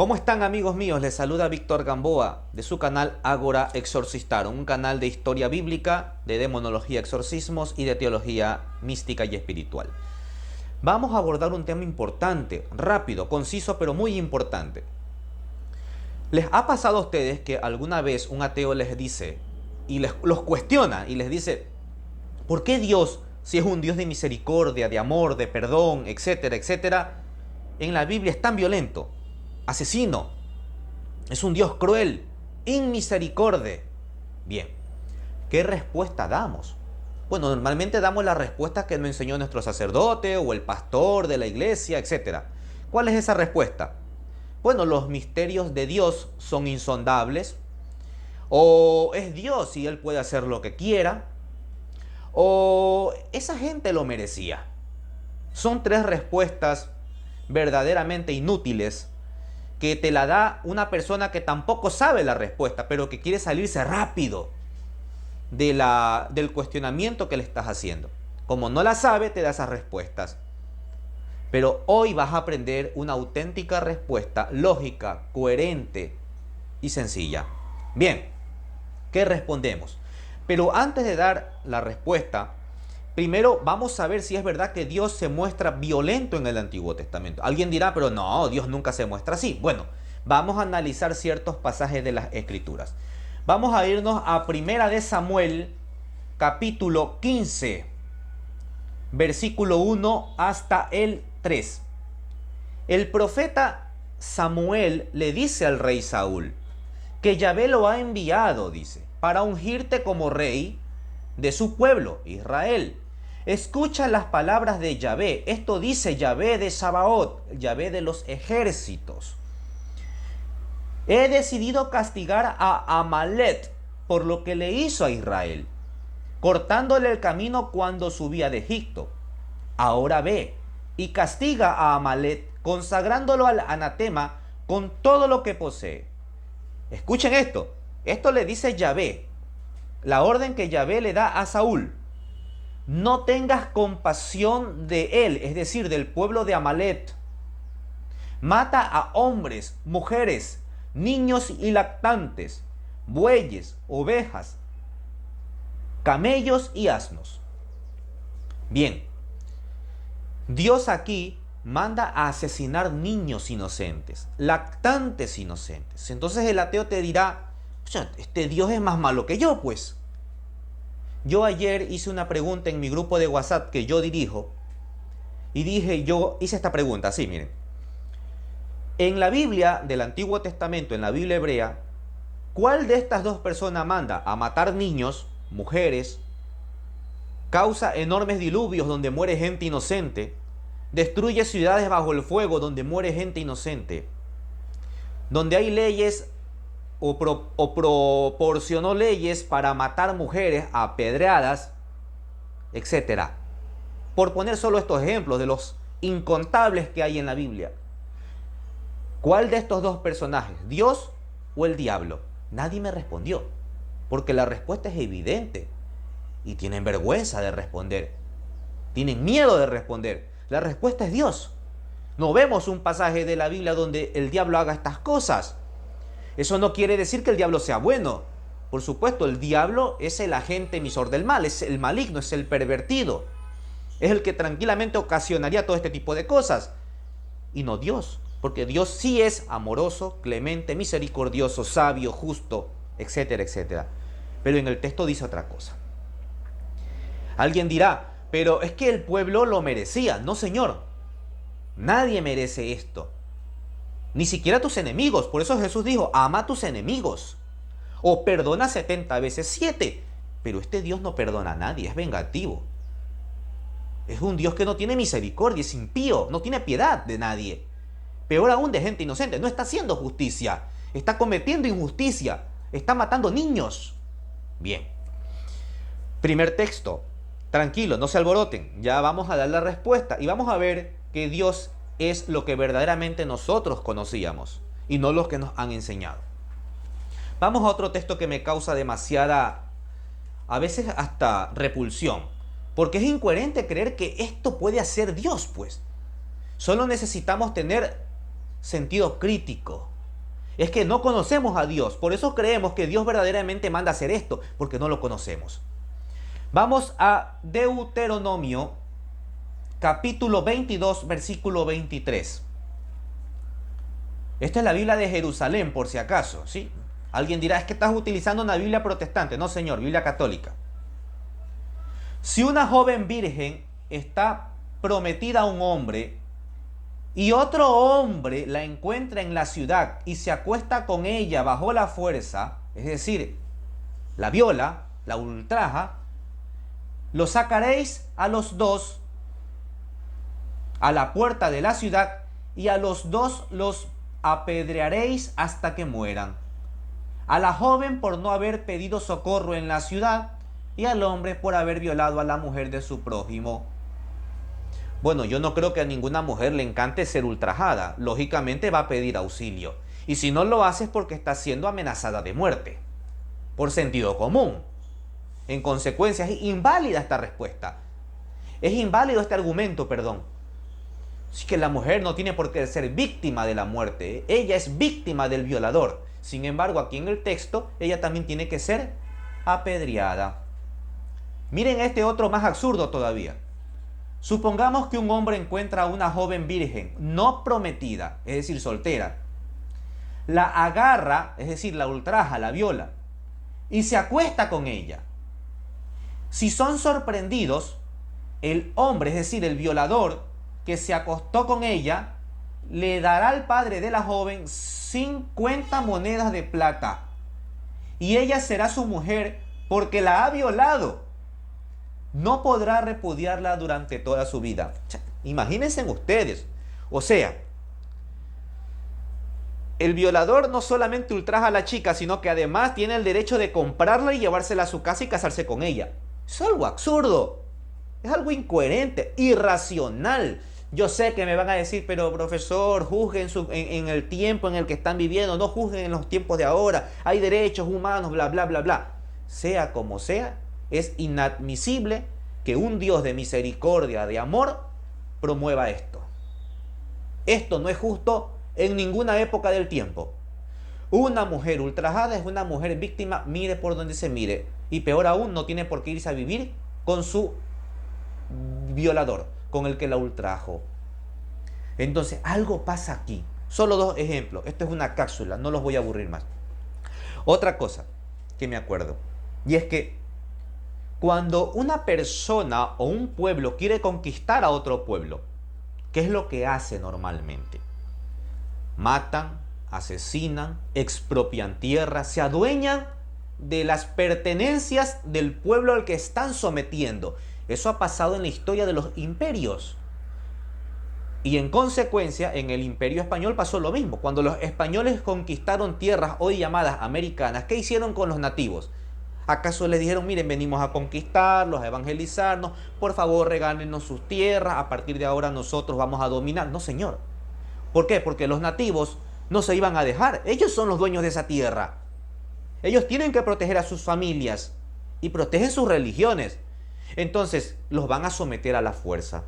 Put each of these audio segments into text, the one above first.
¿Cómo están, amigos míos? Les saluda Víctor Gamboa de su canal Ágora Exorcistarum, un canal de historia bíblica, de demonología, exorcismos y de teología mística y espiritual. Vamos a abordar un tema importante, rápido, conciso, pero muy importante. ¿Les ha pasado a ustedes que alguna vez un ateo les dice y los cuestiona y les dice: ¿por qué Dios, si es un Dios de misericordia, de amor, de perdón, etcétera, etcétera, en la Biblia es tan violento, asesino? Es un Dios cruel, inmisericorde. Bien, ¿qué respuesta damos? Bueno, normalmente damos la respuesta que nos enseñó nuestro sacerdote o el pastor de la iglesia, etcétera. ¿Cuál es esa respuesta? Bueno, los misterios de Dios son insondables, o es Dios y Él puede hacer lo que quiera, o esa gente lo merecía. Son tres respuestas verdaderamente inútiles que te la da una persona que tampoco sabe la respuesta, pero que quiere salirse rápido del cuestionamiento que le estás haciendo. Como no la sabe, te da esas respuestas. Pero hoy vas a aprender una auténtica respuesta lógica, coherente y sencilla. Bien, ¿qué respondemos? Pero antes de dar la respuesta, primero vamos a ver si es verdad que Dios se muestra violento en el Antiguo Testamento. Alguien dirá, pero no, Dios nunca se muestra así. Bueno, vamos a analizar ciertos pasajes de las Escrituras. Vamos a irnos a Primera de Samuel, capítulo 15, versículo 1 hasta el 3. El profeta Samuel le dice al rey Saúl que Yahvé lo ha enviado, dice, para ungirte como rey de su pueblo, Israel. Escucha las palabras de Yahvé. Esto dice Yahvé de Sabaoth, Yahvé de los ejércitos. He decidido castigar a Amalek por lo que le hizo a Israel, cortándole el camino cuando subía de Egipto. Ahora ve y castiga a Amalek, consagrándolo al anatema con todo lo que posee. Escuchen esto. Esto le dice Yahvé, la orden que Yahvé le da a Saúl. No tengas compasión de él, es decir, del pueblo de Amalek. Mata a hombres, mujeres, niños y lactantes, bueyes, ovejas, camellos y asnos. Bien, Dios aquí manda a asesinar niños inocentes, lactantes inocentes. Entonces el ateo te dirá: este Dios es más malo que yo, pues. Yo ayer hice una pregunta en mi grupo de WhatsApp que yo dirijo y yo hice esta pregunta, así, miren. En la Biblia del Antiguo Testamento, en la Biblia hebrea, ¿cuál de estas dos personas manda a matar niños, mujeres, causa enormes diluvios donde muere gente inocente, destruye ciudades bajo el fuego donde muere gente inocente, donde hay leyes o proporcionó leyes para matar mujeres a pedradas, etcétera? Por poner solo estos ejemplos de los incontables que hay en la Biblia. ¿Cuál de estos dos personajes, Dios o el diablo? Nadie me respondió, porque la respuesta es evidente y tienen vergüenza de responder. Tienen miedo de responder. La respuesta es Dios. No vemos un pasaje de la Biblia donde el diablo haga estas cosas. Eso no quiere decir que el diablo sea bueno. Por supuesto, el diablo es el agente emisor del mal, es el maligno, es el pervertido. Es el que tranquilamente ocasionaría todo este tipo de cosas. Y no Dios, porque Dios sí es amoroso, clemente, misericordioso, sabio, justo, etcétera, etcétera. Pero en el texto dice otra cosa. Alguien dirá, pero es que el pueblo lo merecía. No, señor. Nadie merece esto. Ni siquiera tus enemigos. Por eso Jesús dijo: ama a tus enemigos. O perdona 70 veces 7. Pero este Dios no perdona a nadie, es vengativo. Es un Dios que no tiene misericordia, es impío, no tiene piedad de nadie. Peor aún de gente inocente. No está haciendo justicia. Está cometiendo injusticia. Está matando niños. Bien. Primer texto. Tranquilo, no se alboroten. Ya vamos a dar la respuesta. Y vamos a ver que Dios es lo que verdaderamente nosotros conocíamos y no los que nos han enseñado. Vamos a otro texto que me causa demasiada, a veces hasta repulsión, porque es incoherente creer que esto puede hacer Dios, pues. Solo necesitamos tener sentido crítico, Es que no conocemos a Dios. Por eso creemos que Dios verdaderamente manda hacer esto, porque no lo conocemos. Vamos a Deuteronomio, capítulo 22, versículo 23. Esta es la Biblia de Jerusalén, por si acaso, ¿sí? Alguien dirá, es que estás utilizando una Biblia protestante. No, señor, Biblia católica. Si una joven virgen está prometida a un hombre y otro hombre la encuentra en la ciudad y se acuesta con ella bajo la fuerza, es decir, la viola, la ultraja, lo sacaréis a los dos a la puerta de la ciudad y a los dos los apedrearéis hasta que mueran. A la joven por no haber pedido socorro en la ciudad y al hombre por haber violado a la mujer de su prójimo. Bueno, yo no creo que a ninguna mujer le encante ser ultrajada. Lógicamente va a pedir auxilio. Y si no lo hace es porque está siendo amenazada de muerte. Por sentido común. En consecuencia, es inválida esta respuesta. Es inválido este argumento, perdón. Así que la mujer no tiene por qué ser víctima de la muerte. Ella es víctima del violador. Sin embargo, aquí en el texto, ella también tiene que ser apedreada. Miren este otro más absurdo todavía. Supongamos que un hombre encuentra a una joven virgen, no prometida, es decir, soltera. La agarra, es decir, la ultraja, la viola, y se acuesta con ella. Si son sorprendidos, el hombre, es decir, el violador que se acostó con ella, le dará al padre de la joven 50 monedas de plata. Y ella será su mujer porque la ha violado. No podrá repudiarla durante toda su vida. Imagínense ustedes. O sea, el violador no solamente ultraja a la chica, sino que además tiene el derecho de comprarla y llevársela a su casa y casarse con ella. Es algo absurdo. Es algo incoherente, irracional. Yo sé que me van a decir, pero profesor, juzguen en el tiempo en el que están viviendo, no juzguen en los tiempos de ahora. Hay derechos humanos, bla, bla, bla, bla. Sea como sea, es inadmisible que un Dios de misericordia, de amor, promueva esto. Esto no es justo en ninguna época del tiempo. Una mujer ultrajada es una mujer víctima, mire por donde se mire. Y peor aún, no tiene por qué irse a vivir con su violador, con el que la ultrajo. Entonces, algo pasa aquí. Solo dos ejemplos. Esto es una cápsula, no los voy a aburrir más. Otra cosa que me acuerdo, y es que cuando una persona o un pueblo quiere conquistar a otro pueblo, ¿qué es lo que hace normalmente? Matan, asesinan, expropian tierras, se adueñan de las pertenencias del pueblo al que están sometiendo. Eso ha pasado en la historia de los imperios. Y en consecuencia, en el Imperio Español pasó lo mismo. Cuando los españoles conquistaron tierras hoy llamadas americanas, ¿qué hicieron con los nativos? ¿Acaso les dijeron, miren, venimos a conquistarlos, a evangelizarnos, por favor regálenos sus tierras, a partir de ahora nosotros vamos a dominar? No, señor. ¿Por qué? Porque los nativos no se iban a dejar. Ellos son los dueños de esa tierra. Ellos tienen que proteger a sus familias y protegen sus religiones. Entonces los van a someter a la fuerza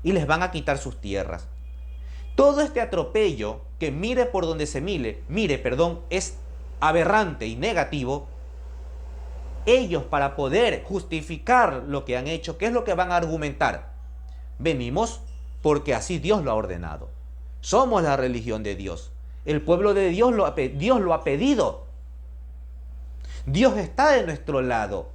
y les van a quitar sus tierras. Todo este atropello, que mire por donde se mire, es aberrante y negativo. Ellos, para poder justificar lo que han hecho, ¿qué es lo que van a argumentar? Venimos porque así Dios lo ha ordenado. Somos la religión de Dios. El pueblo de Dios lo ha pedido. Dios está de nuestro lado.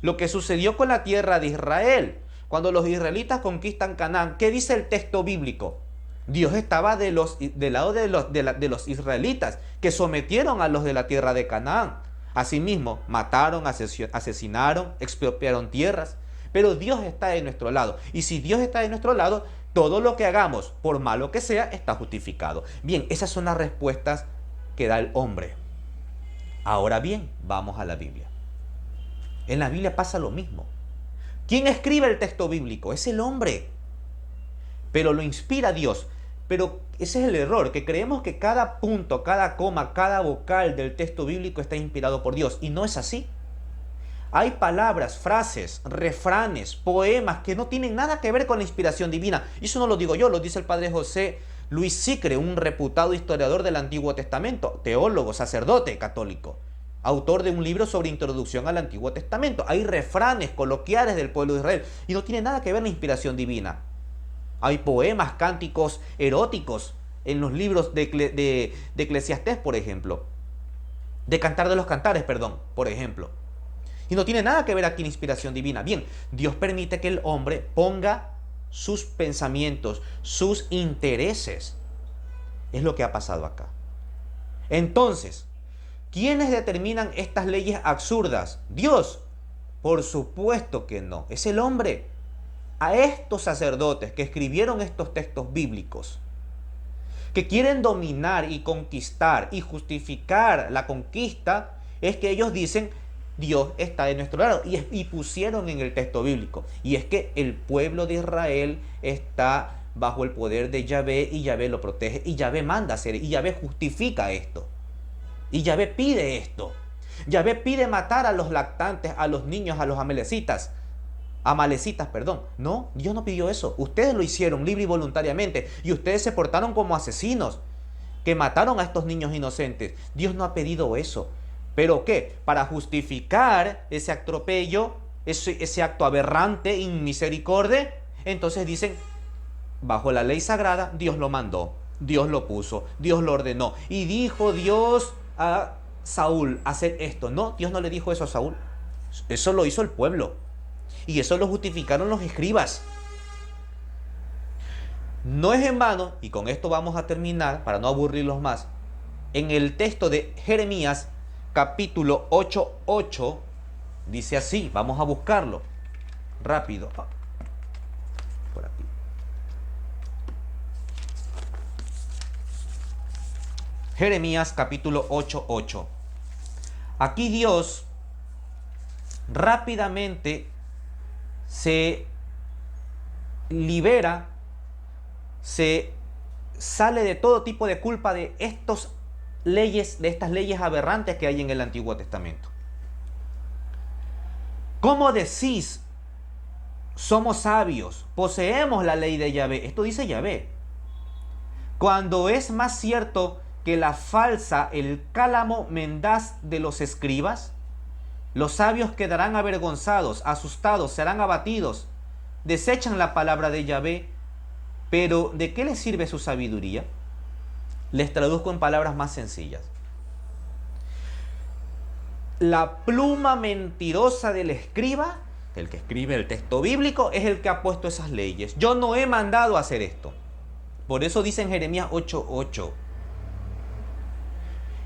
Lo que sucedió con la tierra de Israel, cuando los israelitas conquistan Canaán, ¿qué dice el texto bíblico? Dios estaba del lado de los israelitas, que sometieron a los de la tierra de Canaán. Asimismo, mataron, asesinaron, expropiaron tierras. Pero Dios está de nuestro lado. Y si Dios está de nuestro lado, todo lo que hagamos, por malo que sea, está justificado. Bien, esas son las respuestas que da el hombre. Ahora bien, vamos a la Biblia. En la Biblia pasa lo mismo. ¿Quién escribe el texto bíblico? Es el hombre. Pero lo inspira Dios. Pero ese es el error, que creemos que cada punto, cada coma, cada vocal del texto bíblico está inspirado por Dios. Y no es así. Hay palabras, frases, refranes, poemas que no tienen nada que ver con la inspiración divina. Y eso no lo digo yo, lo dice el padre José Luis Sicre, un reputado historiador del Antiguo Testamento, teólogo, sacerdote católico, autor de un libro sobre introducción al Antiguo Testamento. Hay refranes coloquiales del pueblo de Israel y no tiene nada que ver la inspiración divina. Hay poemas, cánticos eróticos en los libros de Eclesiastés, por ejemplo. De Cantar de los Cantares, perdón, por ejemplo. Y no tiene nada que ver aquí la inspiración divina. Bien, Dios permite que el hombre ponga sus pensamientos, sus intereses. Es lo que ha pasado acá. Entonces, ¿quiénes determinan estas leyes absurdas? Dios. Por supuesto que no. Es el hombre. A estos sacerdotes que escribieron estos textos bíblicos, que quieren dominar y conquistar y justificar la conquista, es que ellos dicen, Dios está de nuestro lado, y pusieron en el texto bíblico. Y es que el pueblo de Israel está bajo el poder de Yahvé, y Yahvé lo protege, y Yahvé manda hacer, y Yahvé justifica esto. Y Yahvé pide esto. Yahvé pide matar a los lactantes, a los niños, a los amalecitas. No, Dios no pidió eso. Ustedes lo hicieron libre y voluntariamente. Y ustedes se portaron como asesinos que mataron a estos niños inocentes. Dios no ha pedido eso. ¿Pero qué? Para justificar ese atropello, ese acto aberrante, inmisericordia, entonces dicen, bajo la ley sagrada, Dios lo mandó, Dios lo puso, Dios lo ordenó. Y dijo Dios a Saúl hacer esto. No, Dios no le dijo eso a Saúl. Eso lo hizo el pueblo. Y eso lo justificaron los escribas. No es en vano, y con esto vamos a terminar para no aburrirlos más, en el texto de Jeremías capítulo 8:8 dice así, vamos a buscarlo rápido. Por aquí. Jeremías capítulo 8:8. Aquí Dios rápidamente se libera, se sale de todo tipo de culpa de estas leyes aberrantes que hay en el Antiguo Testamento. ¿Cómo decís? Somos sabios, poseemos la ley de Yahvé. Esto dice Yahvé. Cuando es más cierto que la falsa, el cálamo mendaz de los escribas. Los sabios quedarán avergonzados, asustados, serán abatidos. Desechan la palabra de Yahvé. Pero ¿de qué les sirve su sabiduría? Les traduzco en palabras más sencillas. La pluma mentirosa del escriba, el que escribe el texto bíblico, es el que ha puesto esas leyes. Yo no he mandado a hacer esto. Por eso dice en Jeremías 8:8.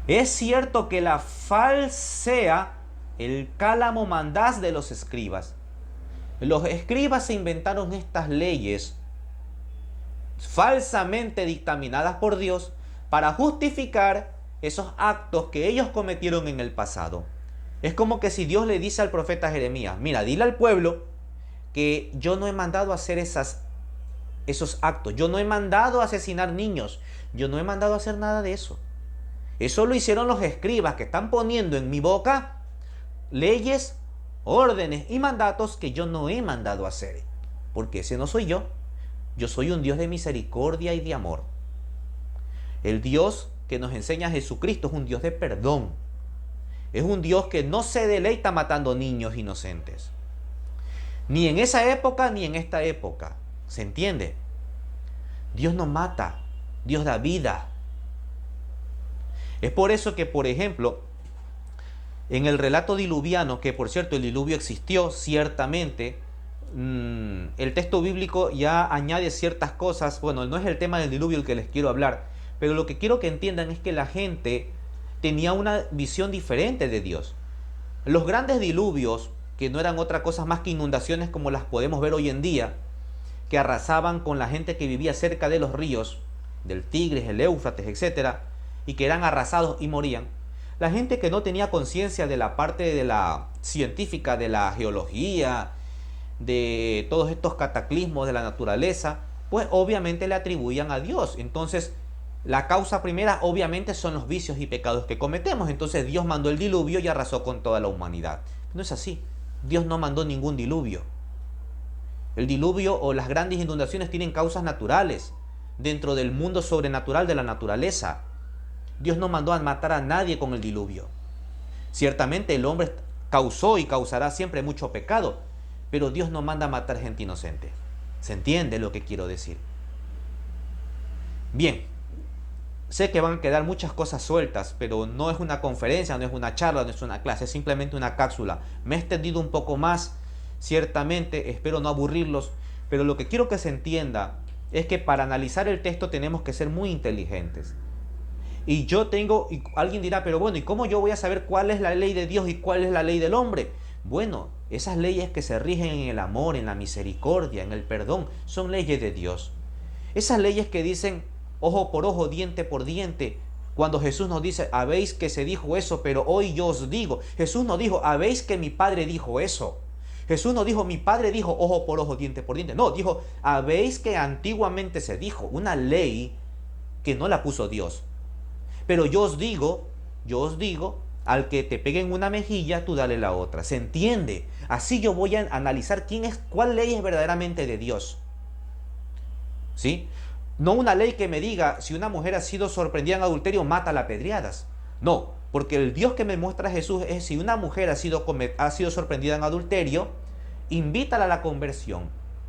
Es cierto que la falsea el cálamo mandaz de los escribas. Los escribas se inventaron estas leyes falsamente dictaminadas por Dios para justificar esos actos que ellos cometieron en el pasado. Es como que si Dios le dice al profeta Jeremías, mira, dile al pueblo que yo no he mandado a hacer esos actos, yo no he mandado a asesinar niños, yo no he mandado a hacer nada de eso. Eso lo hicieron los escribas que están poniendo en mi boca leyes, órdenes y mandatos que yo no he mandado a hacer. Porque ese no soy yo. Yo soy un Dios de misericordia y de amor. El Dios que nos enseña Jesucristo es un Dios de perdón. Es un Dios que no se deleita matando niños inocentes. Ni en esa época ni en esta época. ¿Se entiende? Dios no mata. Dios da vida. Es por eso que, por ejemplo, en el relato diluviano, que por cierto el diluvio existió ciertamente, el texto bíblico ya añade ciertas cosas. Bueno, no es el tema del diluvio el que les quiero hablar, pero lo que quiero que entiendan es que la gente tenía una visión diferente de Dios. Los grandes diluvios, que no eran otra cosa más que inundaciones como las podemos ver hoy en día, que arrasaban con la gente que vivía cerca de los ríos, del Tigris, el Éufrates, etc., y que eran arrasados y morían. La gente que no tenía conciencia de la parte de la científica, de la geología, de todos estos cataclismos de la naturaleza, pues obviamente le atribuían a Dios. Entonces, la causa primera obviamente son los vicios y pecados que cometemos. Entonces Dios mandó el diluvio y arrasó con toda la humanidad. No es así. Dios no mandó ningún diluvio. El diluvio o las grandes inundaciones tienen causas naturales. dentro del mundo sobrenatural de la naturaleza. Dios no mandó a matar a nadie con el diluvio. Ciertamente el hombre causó y causará siempre mucho pecado, pero Dios no manda a matar gente inocente. ¿Se entiende lo que quiero decir? Bien, sé que van a quedar muchas cosas sueltas, pero no es una conferencia, no es una charla, no es una clase, es simplemente una cápsula. Me he extendido un poco más, ciertamente, espero no aburrirlos, pero lo que quiero que se entienda es que para analizar el texto tenemos que ser muy inteligentes. Y alguien dirá, pero bueno, ¿y cómo yo voy a saber cuál es la ley de Dios y cuál es la ley del hombre? Bueno, esas leyes que se rigen en el amor, en la misericordia, en el perdón, son leyes de Dios. Esas leyes que dicen ojo por ojo, diente por diente, cuando Jesús nos dice, habéis que se dijo eso, pero hoy yo os digo. Jesús no dijo, habéis que mi Padre dijo eso. Jesús no dijo, mi Padre dijo ojo por ojo, diente por diente. No, dijo, habéis que antiguamente se dijo, una ley que no la puso Dios. Pero yo os digo, al que te peguen una mejilla, tú dale la otra. ¿Se entiende? Así yo voy a analizar cuál ley es verdaderamente de Dios. ¿Sí? No una ley que me diga, si una mujer ha sido sorprendida en adulterio, mátala a pedradas. No, porque el Dios que me muestra Jesús es, si una mujer ha sido sorprendida en adulterio, invítala a la conversión,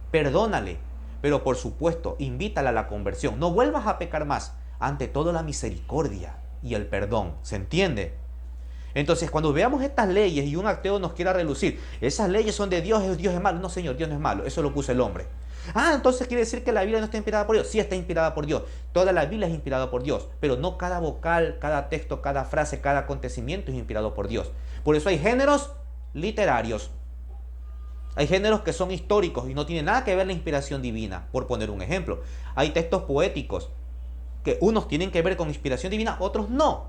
perdónale, pero por supuesto, invítala a la conversión. No vuelvas a pecar más. Ante todo, la misericordia y el perdón. ¿Se entiende? Entonces, cuando veamos estas leyes y un ateo nos quiera relucir, esas leyes son de Dios, Dios es malo. No, señor, Dios no es malo. Eso lo puso el hombre. Ah, entonces quiere decir que la Biblia no está inspirada por Dios. Sí está inspirada por Dios. Toda la Biblia es inspirada por Dios. Pero no cada vocal, cada texto, cada frase, cada acontecimiento es inspirado por Dios. Por eso hay géneros literarios. Hay géneros que son históricos y no tienen nada que ver la inspiración divina, por poner un ejemplo. Hay textos poéticos que unos tienen que ver con inspiración divina, otros no.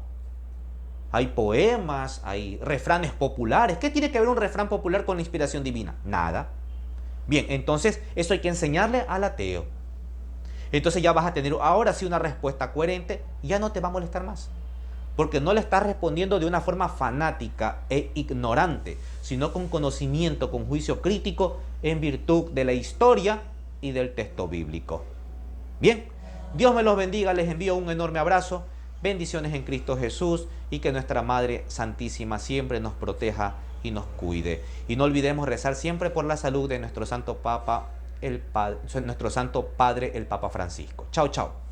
Hay poemas, hay refranes populares. ¿Qué tiene que ver un refrán popular con la inspiración divina? Nada. Bien, entonces eso hay que enseñarle al ateo. Entonces ya vas a tener ahora sí una respuesta coherente, ya no te va a molestar más. Porque no le estás respondiendo de una forma fanática e ignorante, sino con conocimiento, con juicio crítico, en virtud de la historia y del texto bíblico. Bien, Dios me los bendiga, les envío un enorme abrazo, bendiciones en Cristo Jesús y que nuestra Madre Santísima siempre nos proteja y nos cuide. Y no olvidemos rezar siempre por la salud de nuestro Santo Papa, nuestro Santo Padre, el Papa Francisco. Chao, chao.